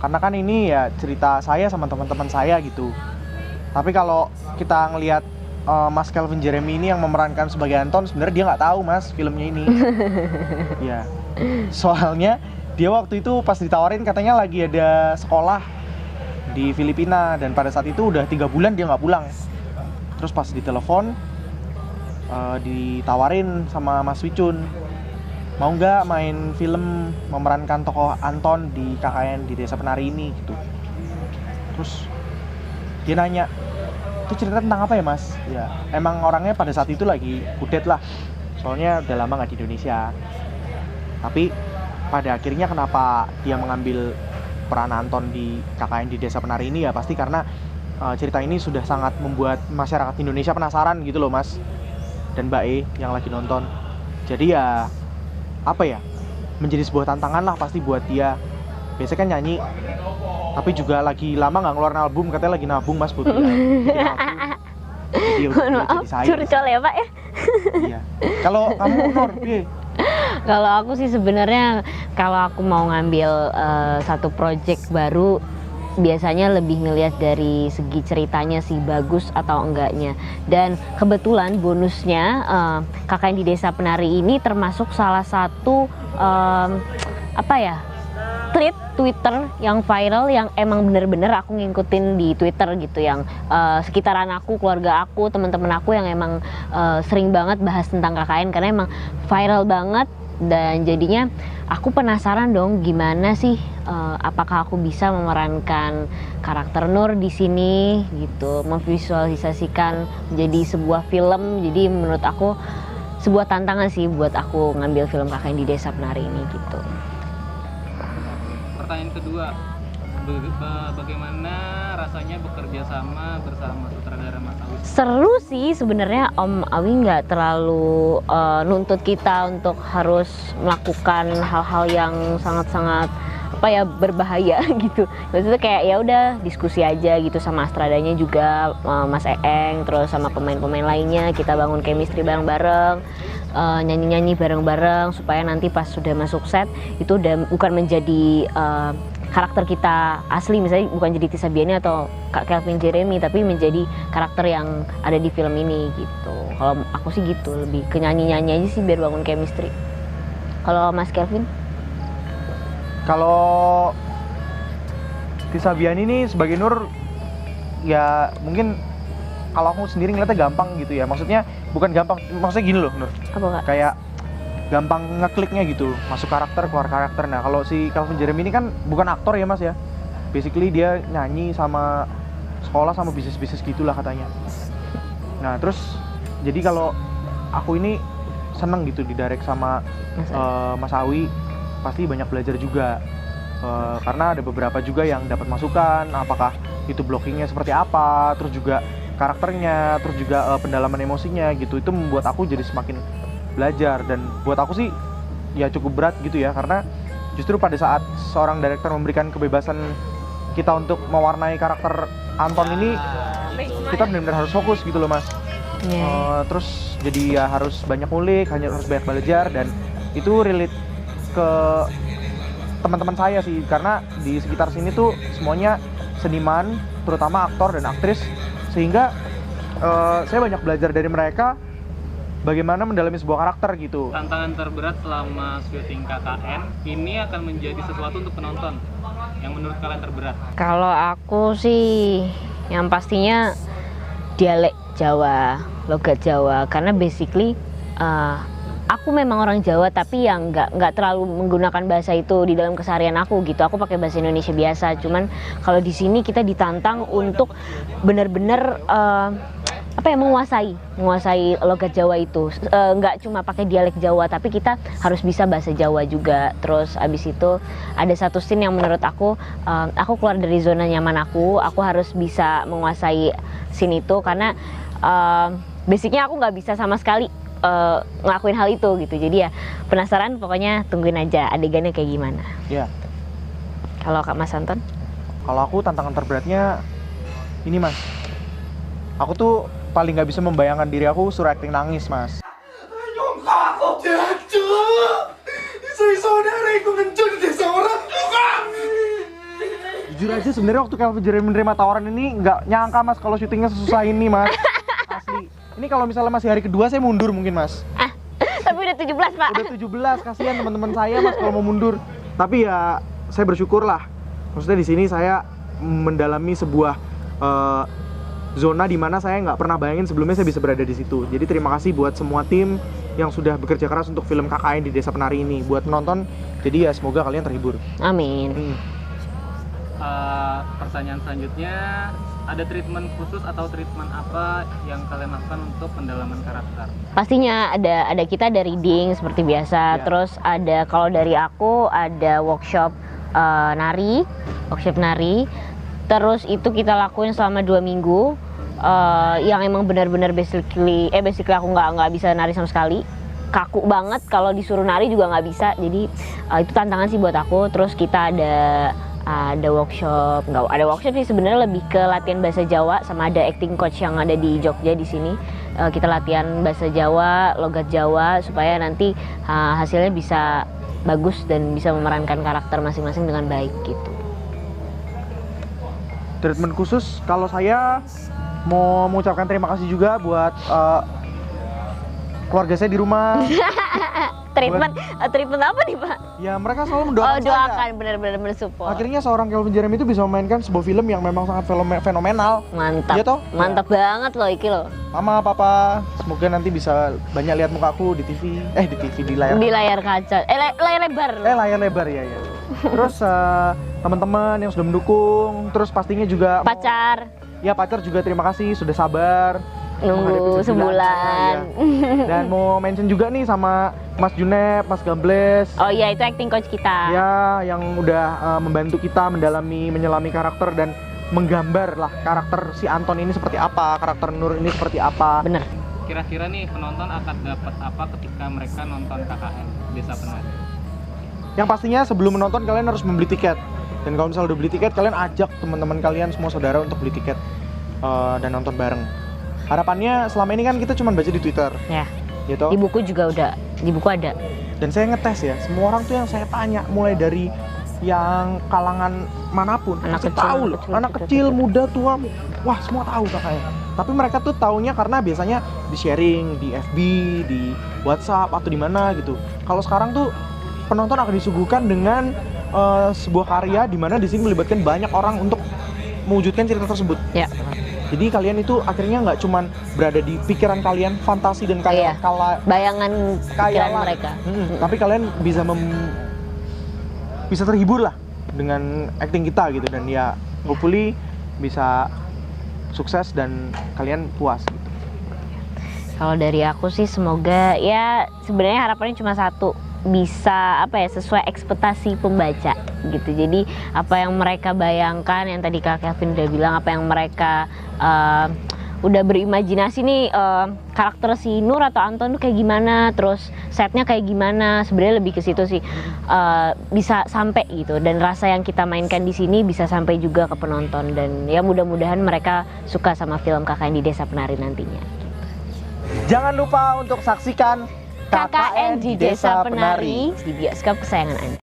karena kan ini ya cerita saya sama teman-teman saya gitu. Tapi kalau kita ngelihat Mas Calvin Jeremy ini yang memerankan sebagai Anton, sebenarnya dia nggak tahu Mas filmnya ini. Ya, soalnya dia waktu itu pas ditawarin katanya lagi ada sekolah di Filipina, dan pada saat itu udah 3 bulan dia nggak pulang. Terus pas ditelepon ditawarin sama Mas Wicun, mau nggak main film memerankan tokoh Anton di KKN di Desa Penari ini gitu. Terus dia nanya, itu cerita tentang apa ya Mas? Ya emang orangnya pada saat itu lagi kudet lah, soalnya udah lama nggak di Indonesia. Tapi pada akhirnya kenapa dia mengambil peran Anton di KKN di Desa Penari ini, ya pasti karena cerita ini sudah sangat membuat masyarakat Indonesia penasaran gitu loh Mas dan Mbak E yang lagi nonton. Jadi ya apa ya, menjadi sebuah tantangan lah pasti buat dia. Biasanya kan nyanyi, tapi juga lagi lama nggak ngeluarin album, katanya lagi nabung Mas buat bikin album. Mohon maaf, curcol ya Pak ya. Iya. Kalau kamu Nur, kalau aku sih sebenarnya kalau aku mau ngambil satu project baru, biasanya lebih ngelihat dari segi ceritanya sih bagus atau enggaknya. Dan kebetulan bonusnya KKN di Desa Penari ini termasuk salah satu tweet Twitter yang viral, yang emang bener-bener aku ngikutin di Twitter gitu, yang sekitaran aku, keluarga aku, teman-teman aku yang emang sering banget bahas tentang KKN karena emang viral banget. Dan jadinya aku penasaran dong gimana sih, apakah aku bisa memerankan karakter Nur di sini gitu, memvisualisasikan menjadi sebuah film. Jadi menurut aku sebuah tantangan sih buat aku ngambil film KKN di Desa Penari ini gitu. Pertanyaan kedua, bagaimana rasanya bekerja sama bersama sutradara Mas Awi? Seru sih sebenarnya, Om Awi nggak terlalu nuntut kita untuk harus melakukan hal-hal yang sangat-sangat berbahaya gitu. Maksudnya kayak ya udah diskusi aja gitu sama astradanya juga, Mas Eeng, terus sama pemain-pemain lainnya, kita bangun chemistry bareng-bareng, nyanyi-nyanyi bareng-bareng supaya nanti pas sudah masuk set itu udah bukan menjadi karakter kita asli, misalnya bukan jadi Tisa Biani atau Kak Calvin Jeremy, tapi menjadi karakter yang ada di film ini gitu. Kalau aku sih gitu, lebih ke nyanyi-nyanyi aja sih biar bangun chemistry. Kalau Mas Calvin? Kalau Tisa Biani ini sebagai Nur, ya mungkin kalau aku sendiri ngeliatnya gampang gitu ya. Maksudnya bukan gampang, maksudnya gini loh Nur. Apa Kak? Kayak gampang ngekliknya gitu, masuk karakter, keluar karakter. Nah kalau si Calvin Jeremy ini kan bukan aktor ya Mas ya. Basically dia nyanyi sama sekolah sama bisnis-bisnis gitulah katanya. Nah terus jadi kalau aku ini seneng gitu didirect sama Mas Awi, pasti banyak belajar juga. Karena ada beberapa juga yang dapat masukan, apakah itu blockingnya seperti apa, terus juga karakternya, terus juga pendalaman emosinya gitu. Itu membuat aku jadi semakin belajar, dan buat aku sih ya cukup berat gitu ya, karena justru pada saat seorang director memberikan kebebasan kita untuk mewarnai karakter Anton ini, kita benar-benar harus fokus gitu loh Mas. Terus jadi ya harus banyak ngulik, harus banyak belajar, dan itu relate ke teman-teman saya sih, karena di sekitar sini tuh semuanya seniman, terutama aktor dan aktris, sehingga saya banyak belajar dari mereka bagaimana mendalami sebuah karakter gitu. Tantangan terberat selama syuting KKN ini akan menjadi sesuatu untuk penonton yang menurut kalian terberat? Kalau aku sih yang pastinya dialek Jawa, logat Jawa, karena basically aku memang orang Jawa, tapi yang nggak terlalu menggunakan bahasa itu di dalam keseharian aku gitu. Aku pakai bahasa Indonesia biasa. Cuman kalau di sini kita ditantang untuk benar-benar menguasai logat Jawa itu. Nggak cuma pakai dialek Jawa, tapi kita harus bisa bahasa Jawa juga. Terus abis itu ada satu scene yang menurut aku keluar dari zona nyaman aku harus bisa menguasai scene itu, karena basicnya aku nggak bisa sama sekali ngelakuin hal itu gitu. Jadi ya penasaran, pokoknya tungguin aja adegannya kayak gimana. Iya. Kalau Kak Mas Anton? Kalau aku tantangan terberatnya ini Mas, aku tuh paling nggak bisa membayangkan diri aku suruh acting nangis Mas. Aku jatuh, saudara aku mencuri desa orang. Jujur aja sebenarnya waktu Calvin Jeremy menerima tawaran ini nggak nyangka mas kalau syutingnya sesusah ini mas. Asli. Ini kalau misalnya masih hari kedua saya mundur mungkin mas. Tapi udah 17 pak. Udah 17, kasihan teman-teman saya mas kalau mau mundur. Tapi ya saya bersyukur lah. Maksudnya di sini saya mendalami sebuah zona di mana saya nggak pernah bayangin sebelumnya saya bisa berada di situ. Jadi terima kasih buat semua tim yang sudah bekerja keras untuk film KKN di Desa Penari ini. Buat penonton, jadi ya semoga kalian terhibur. Amin. Pertanyaan selanjutnya, ada treatment khusus atau treatment apa yang kalian lakukan untuk pendalaman karakter? Pastinya ada kita ada reading seperti biasa. Ya. Terus ada kalau dari aku ada workshop nari. Terus itu kita lakuin selama 2 minggu. Yang emang benar-benar basically aku nggak bisa nari sama sekali. Kaku banget, kalau disuruh nari juga nggak bisa. Jadi itu tantangan sih buat aku. Terus kita ada workshop, nggak ada workshop sih sebenarnya, lebih ke latihan bahasa Jawa, sama ada acting coach yang ada di Jogja di sini. Kita latihan bahasa Jawa, logat Jawa, supaya nanti hasilnya bisa bagus dan bisa memerankan karakter masing-masing dengan baik gitu. Treatment khusus, kalau saya mau mengucapkan terima kasih juga buat keluarga saya di rumah. Treatment apa nih pak? Ya mereka selalu mendoakan Doakan saya. benar-benar mensupport. Akhirnya seorang Calvin Jeremy itu bisa memainkan sebuah film yang memang sangat fenomenal. Mantap. Iya toh? Mantap banget loh iki loh. Mama, papa, semoga nanti bisa banyak lihat mukaku di TV. Di layar. Di layar kaca. Layar lebar. Layar lebar ya. Terus teman-teman yang sudah mendukung, terus pastinya juga Pacar. pacar juga terima kasih sudah sabar Nunggu menghadapi sebulan. ya. Dan mau mention juga nih sama Mas Junep, Mas Gables. Oh iya, itu acting coach kita. Ya, yang udah membantu kita menyelami karakter dan menggambar lah karakter si Anton ini seperti apa, karakter Nur ini seperti apa. Bener. Kira-kira nih penonton akan dapat apa ketika mereka nonton KKN Desa Penari? Yang pastinya sebelum menonton kalian harus membeli tiket. Dan kalau misalnya udah beli tiket, kalian ajak teman-teman kalian semua saudara untuk beli tiket dan nonton bareng. Harapannya selama ini kan kita cuma baca di Twitter, Ya. gitu. Di buku juga udah. Di buku ada. Dan saya ngetes ya, semua orang tuh yang saya tanya, mulai dari yang kalangan manapun, Anak pasti kecil, tahu loh. Anak kecil, betul. muda, tua, wah semua tahu kakaknya. Tapi mereka tuh taunya karena biasanya di sharing di FB, di WhatsApp atau di mana gitu. Kalau sekarang tuh penonton akan disuguhkan dengan sebuah karya di mana di sini melibatkan banyak orang untuk mewujudkan cerita tersebut. Ya. Jadi kalian itu akhirnya nggak cuman berada di pikiran kalian, fantasi dan Iya. Bayangan pikiran Kayalan. mereka. Tapi kalian bisa terhibur lah dengan acting kita gitu, dan ya hopefully bisa sukses dan kalian puas gitu. Kalau dari aku sih semoga ya sebenarnya harapannya cuma satu, bisa sesuai ekspektasi pembaca gitu. Jadi apa yang mereka bayangkan, yang tadi Kak Kevin udah bilang, apa yang mereka udah berimajinasi nih, karakter si Nur atau Anton tuh kayak gimana, terus setnya kayak gimana, sebenarnya lebih ke situ sih, bisa sampai gitu, dan rasa yang kita mainkan di sini bisa sampai juga ke penonton, dan ya mudah-mudahan mereka suka sama film KKN di Desa Penari nantinya. Jangan lupa untuk saksikan KKN di Desa Penari di bioskop kesayangan Anda.